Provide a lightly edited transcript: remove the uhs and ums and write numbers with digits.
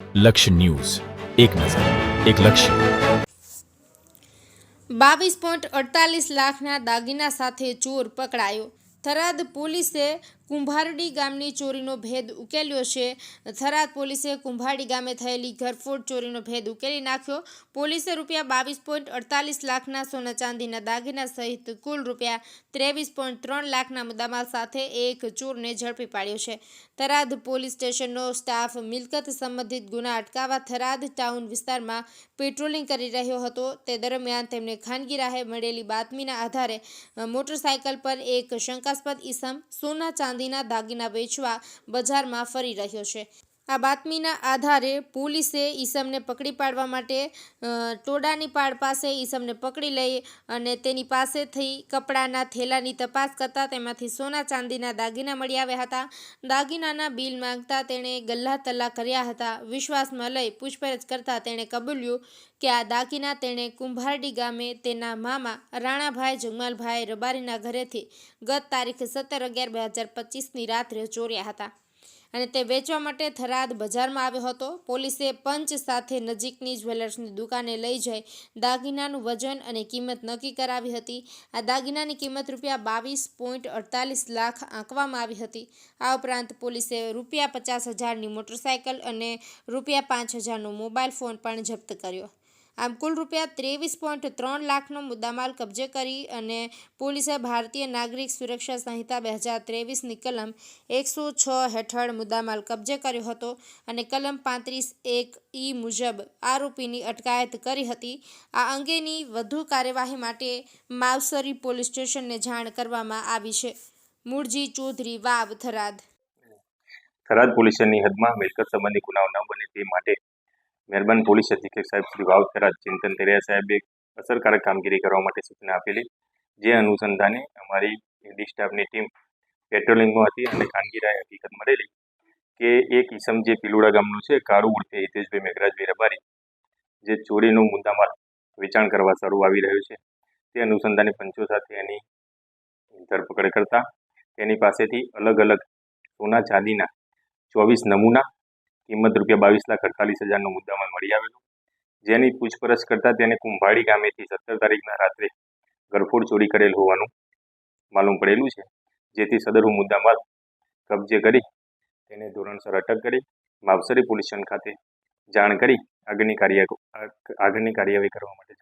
લક્ષ્ય ન્યૂઝ, એક નજર, એક લક્ષ્ય. 22.48 લાખના દાગીના સાથે ચોર પકડાયો. થરાદ પોલીસે કુંભારડી ગામની ચોરીનો ભેદ ઉકેલ્યો છે. થરાદ પોલીસે કુંભારડી ગામે થયેલી ઘરફોડ ચોરીનો ભેદ ઉકેલી નાખ્યો. પોલીસે રૂપિયા 22.48 લાખના સોના ચાંદીના દાગીના સહિત કુલ રૂપિયા 23.3 લાખના મુદ્દામાલ સાથે એક ચોરને ઝડપી પાડ્યો છે. થરાદ પોલીસ સ્ટેશનનો સ્ટાફ મિલકત સંબંધિત ગુના અટકાવવા થરાદ ટાઉન વિસ્તારમાં પેટ્રોલિંગ કરી રહ્યો હતો. તે દરમિયાન તેમને ખાનગી રાહે મળેલી બાતમીના આધારે મોટરસાયકલ પર એક શંકાસ્પદ ઈસમ સોના ચાંદીના દાગીના વેચવા બજારમાં ફરી રહ્યો છે. આ બાતમીના આધારે પોલીસે ઈસમને પકડી પાડવા માટે ટોડાની પાડ પાસે ઈસમને પકડી લઈ અને તેની પાસેથી કપડાના થેલાની તપાસ કરતા તેમાંથી સોના ચાંદીના દાગીના મળી આવ્યા હતા. દાગીનાના બિલ માંગતા તેણે ગલ્લા તલ્લા કર્યા હતા. વિશ્વાસમાં લઈ પૂછપરછ કરતા તેણે કબૂલ્યું કે આ દાગીના તેણે કુંભારડી ગામે તેના મામા રાણાભાઈ જગમાલભાઈ રબારીના ઘરેથી ગત તારીખ 17/11/2025ની રાત્રે ચોર્યા હતા અને તે વેચવા માટે થરાદ બજારમાં આવ્યો હતો. પોલીસે પંચ સાથે નજીકની જ્વેલર્સની દુકાને લઈ જઈ દાગીનાનું વજન અને કિંમત નક્કી કરાવી હતી. આ દાગીનાની કિંમત રૂપિયા 22.48 લાખ આંકવામાં આવી હતી. આ ઉપરાંત પોલીસે રૂપિયા 50,000ની મોટરસાયકલ અને રૂપિયા 5,000નો મોબાઈલ ફોન પણ જપ્ત કર્યો. આમ કુલ રૂપિયા 23.3 લાખનો મુદ્દામાલ કબજે કરી અને પોલીસે ભારતીય નાગરિક સુરક્ષા સંહિતા 2023ની કલમ 106 હેઠળ મુદ્દામાલ કબજે કર્યો હતો અને કલમ 35(1) મુજબ આરોપીની અટકાયત કરી હતી. આ અંગેની વધુ કાર્યવાહી માટે માવસરી પોલીસ સ્ટેશનને જાણ કરવામાં આવી છે. મૂળજી ચૌધરી, વાવ, થરાદ. થરાદ પોલીસ સ્ટેશનની હદમાં મિલકત સંબંધી ગુનાઓ ન બને તે માટે મહેરબાન પોલીસ અધિક્ષક સાહેબ શ્રી વાવ થરાદ ચિંતન તેરિયા સાહેબે અસરકારક કામગીરી કરવા માટે સૂચના આપેલી. જે અનુસંધાને અમારી એડી સ્ટાફની ટીમ પેટ્રોલિંગમાં હતી અને ખાનગી રાહે હકીકત મળેલી કે એક ઈસમ જે પિલુડા ગામનું છે, કાળુ ઉર્ફે હિતેશભાઈ મેઘરાજભાઈ રબારી, જે ચોરીનો મુદ્દામાલ વેચાણ કરવા સારું આવી રહ્યું છે. તે અનુસંધાને પંચો સાથે એની ધરપકડ કરતા તેની પાસેથી અલગ અલગ સોના ચાંદીના 24 નમૂના કિંમત રૂપિયા 22,48,000નો મુદ્દામાલ મળી આવેલો. જેની પૂછપરછ કરતા તેને કુંભારડી ગામેથી 17 તારીખના રાત્રે ઘરફોડ ચોરી કરેલ હોવાનું માલુમ પડેલું છે. જેથી સદરુ મુદ્દામાલ કબજે કરી તેને ધોરણસર અટક કરી માવસરી પોલીસ સ્ટેશન ખાતે જાણ કરી આગળની કાર્યવાહી કરવા માટે